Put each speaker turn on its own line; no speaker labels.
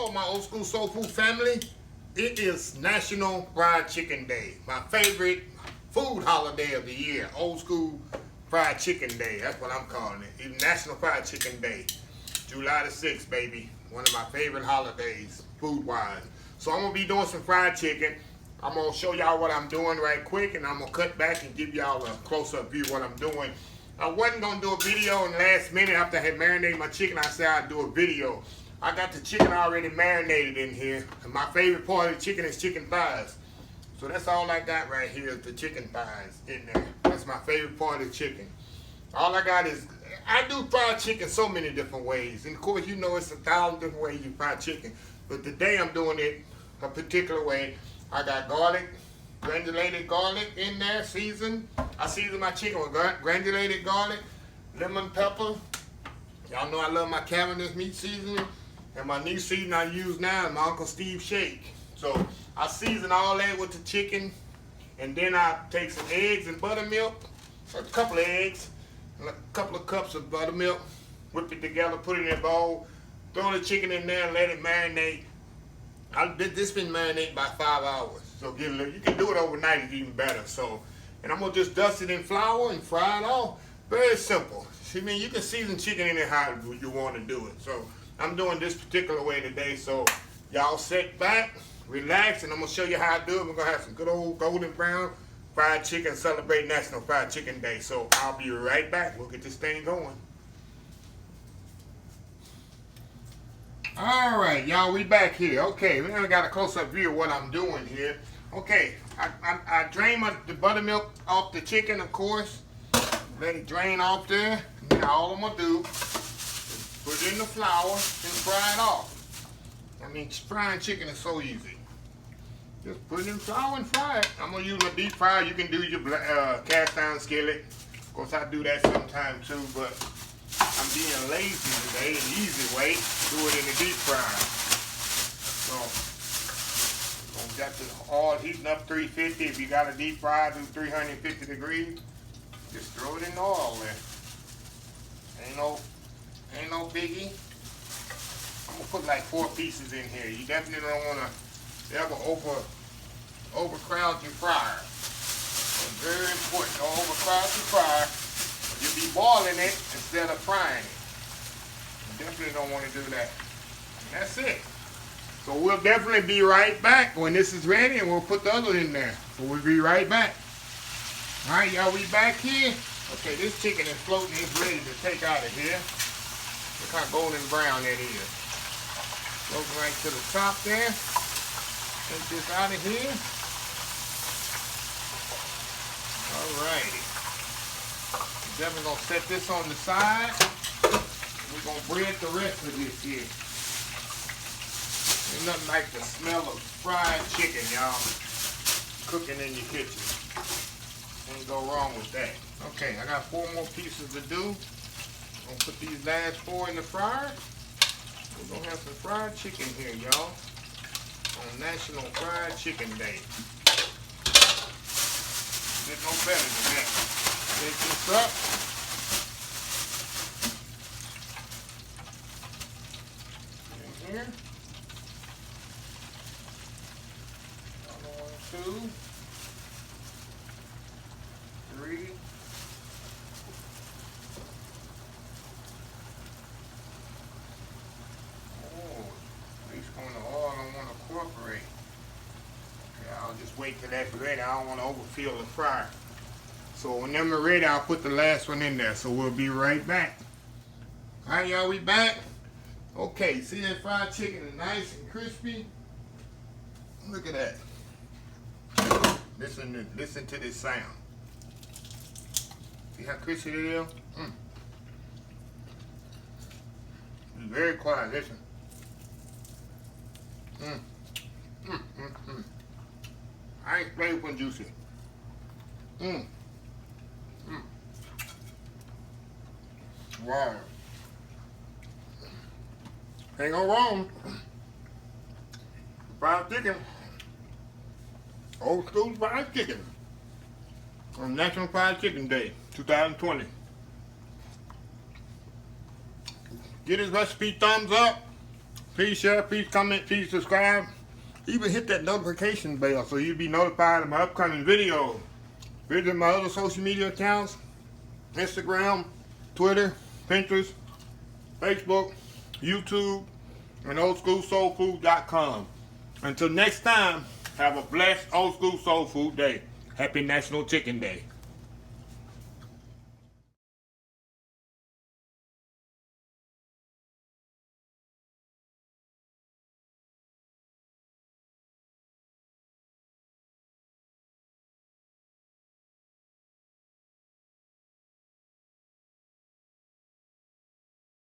Hello, my old school soul food family. It is National Fried Chicken Day, my favorite food holiday of the year. Old school fried chicken day. That's what I'm calling it. It's National Fried Chicken Day, July the 6th, baby. One of my favorite holidays, food-wise. So I'm gonna be doing some fried chicken. I'm gonna show y'all what I'm doing right quick, and I'm gonna cut back and give y'all a close-up view of what I'm doing. I wasn't gonna do a video in the last minute after I had marinated my chicken. I said I'd do a video. I got the chicken already marinated in here, and my favorite part of the chicken is chicken thighs. So that's all I got right here is the chicken thighs in there. That's my favorite part of the chicken. All I got is, I do fried chicken so many different ways. And of course, you know it's 1,000 different ways you fry chicken. But today I'm doing it a particular way. I got garlic, granulated garlic in there, seasoned. I season my chicken with granulated garlic, lemon pepper. Y'all know I love my cavenders meat seasoning. And my new seasoning I use now is my Uncle Steve's Shake. So I season all that with the chicken, and then I take some eggs and buttermilk, a couple of eggs, and a couple of cups of buttermilk, whip it together, put it in a bowl, throw the chicken in there and let it marinate. This been marinated by 5 hours. So you can do it overnight, it's even better. So, and I'm gonna just dust it in flour and fry it off. Very simple. I mean, you can season chicken any how you want to do it. So I'm doing this particular way today. So y'all sit back, relax, and I'm gonna show you how I do it. We're gonna have some good old golden brown fried chicken, celebrate National Fried Chicken Day. So I'll be right back. We'll get this thing going. All right, y'all, we back here. Okay, we got a close-up view of what I'm doing here. Okay, I drain the buttermilk off the chicken, of course. Let it drain off there. Now all I'm gonna do is put it in the flour and fry it off. I mean, frying chicken is so easy. Just put it in flour and fry it. I'm gonna use my deep fryer. You can do your cast iron skillet. Of course, I do that sometimes too, but I'm being lazy today. The easy way, do it in the deep fryer. So, got the oil heating up 350. If you got a deep fryer, do 350 degrees. Just throw it in the oil there. Ain't no biggie. I'm gonna put like 4 pieces in here. You definitely don't wanna ever overcrowd your fryer. It's very important. Don't overcrowd your fryer. You'll be boiling it instead of frying it. You definitely don't want to do that. And that's it. So we'll definitely be right back when this is ready, and we'll put the other in there. So we'll be right back. All right, y'all, we back here. Okay, this chicken is floating. It's ready to take out of here. Look how golden brown that is. Floating right to the top there. Take this out of here. All righty. Definitely gonna set this on the side. We're gonna bread the rest of this here. Ain't nothing like the smell of fried chicken, y'all. Cooking in your kitchen. Can't go wrong with that. Okay, I got 4 more pieces to do. I'm gonna put these last 4 in the fryer. We're gonna have some fried chicken here, y'all, on National Fried Chicken Day. There's no better than that. Take this up. In here. 1, 2, 3. Oh, at least on the oil I want to incorporate. Okay, I'll just wait till that's ready. I don't want to overfill the fryer. So when they're ready, I'll put the last one in there. So we'll be right back. All right, y'all, we back. Okay, see that fried chicken is nice and crispy? Look at that. Listen to this sound. See how crispy it is? Be very quiet, listen. I ain't flavorful and juicy. Wow. Ain't go wrong. Fried chicken. Old school fried chicken. On National Fried Chicken Day, 2020. Get his recipe thumbs up. Please share, please comment, please subscribe. Even hit that notification bell so you'll be notified of my upcoming videos. Visit my other social media accounts, Instagram, Twitter, Pinterest, Facebook, YouTube, and oldschoolsoulfood.com. Until next time, have a blessed Old School Soul Food Day. Happy National Chicken Day.